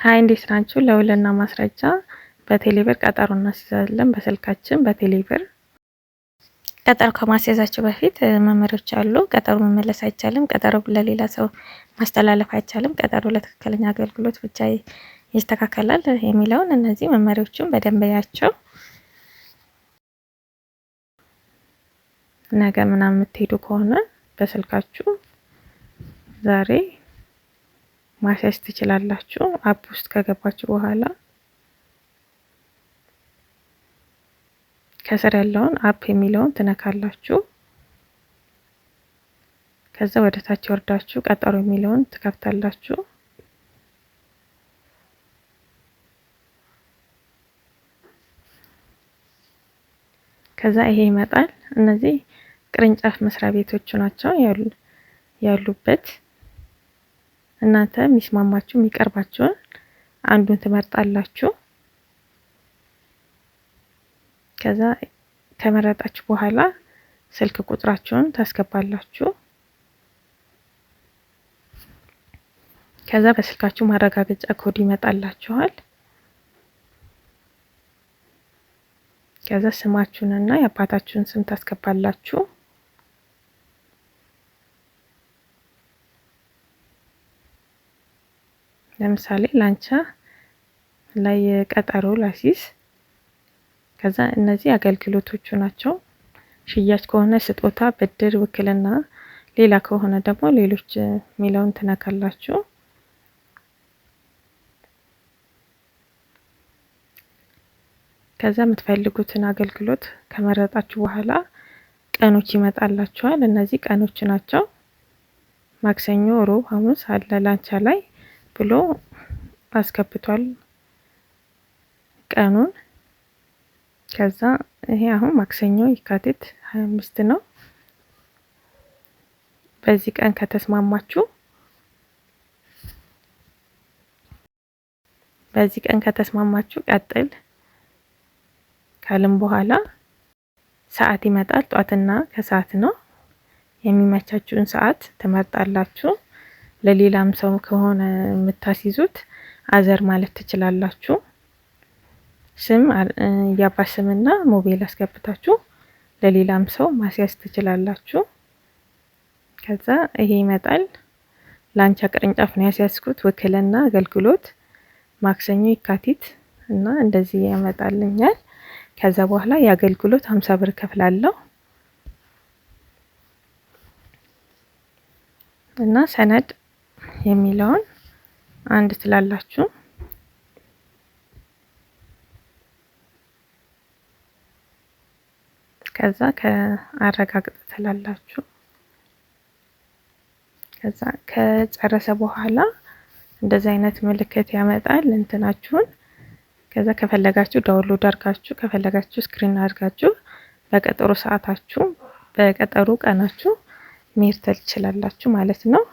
ሀይ እንዴት ናችሁ? ለውልና ማስረጃ በቴሌብር ቀጠሮ እናስይዛለን። በስልካችን በቴሌብር ቀጠሮ ከማስያዛቸው በፊት መመሪያዎች አሉ። ቀጠሮ መመለስ አይቻልም። ቀጠሮ ለሌላ ሰው ማስተላለፍ አይቻልም። ቀጠሮ ለትክክለኛ አገልግሎት ብቻ ይስተካከላል የሚለውን እነዚህ መመሪያዎችን በደንብ ያቸው። ነገ ምናምን የምትሄዱ ከሆነ በስልካችሁ ዛሬ ማስያዝ ትችላላችሁ። አፕ ውስጥ ከገባችሁ በኋላ ከስር ያለውን አፕ የሚለውን ትነካላችሁ። ከዛ ወደ ታች ወርዳችሁ ቀጠሮ የሚለውን ትከፍታላችሁ። ከዛ ይሄ ይመጣል። እነዚህ ቅርንጫፍ መስሪያ ቤቶቹ ናቸው ያሉበት። እናንተ የሚስማማችሁ የሚቀርባችሁን አንዱን ትመርጣላችሁ። ከዛ ከመረጣችሁ በኋላ ስልክ ቁጥራችሁን ታስገባላችሁ። ከዛ በስልካችሁ ማረጋገጫ ኮድ ይመጣላችኋል። ከዛ ስማችሁንና የአባታችሁን ስም ታስገባላችሁ። ለምሳሌ ላንቻ ላይ ቀጠሮ ላሲስ። ከዛ እነዚህ አገልግሎቶቹ ናቸው። ሽያጭ ከሆነ ስጦታ፣ ብድር፣ ውክልና፣ ሌላ ከሆነ ደግሞ ሌሎች የሚለውን ትነካላችሁ። ከዛ የምትፈልጉትን አገልግሎት ከመረጣችሁ በኋላ ቀኖች ይመጣላችኋል። እነዚህ ቀኖች ናቸው። ማክሰኞ፣ ሮብ፣ ሐሙስ አለ ላንቻ ላይ ብሎ አስገብቷል ቀኑን። ከዛ ይሄ አሁን ማክሰኞ የካቲት 25 ነው። በዚህ ቀን ከተስማማችሁ ቀጥል ካለም በኋላ ሰዓት ይመጣል። ጧትና ከሰዓት ነው። የሚመቻችሁን ሰዓት ትመርጣላችሁ። ለሌላም ሰው ከሆነ የምታስይዙት አዘር ማለት ትችላላችሁ። ስም የአባት ስምና ሞባይል አስገብታችሁ ለሌላም ሰው ማስያዝ ትችላላችሁ። ከዛ ይሄ ይመጣል። ላንቻ ቅርንጫፍ ነው ያስያዝኩት። ውክልና አገልግሎት ማክሰኞ የካቲት እና እንደዚህ ያመጣልኛል። ከዛ በኋላ የአገልግሎት 50 ብር ከፍላለሁ እና ሰነድ የሚለውን አንድ ትላላችሁ። ከዛ ከአረጋግጥ ትላላችሁ። ከዛ ከጨረሰ በኋላ እንደዚህ አይነት ምልክት ያመጣል እንትናችሁን። ከዛ ከፈለጋችሁ ዳውንሎድ አድርጋችሁ ከፈለጋችሁ ስክሪን አድርጋችሁ በቀጠሮ ሰዓታችሁ በቀጠሮ ቀናችሁ መሄድ ትችላላችሁ ማለት ነው።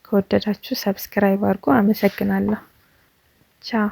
ከወደዳችሁ ሰብስክራይብ አድርጉ። አመሰግናለሁ። ቻው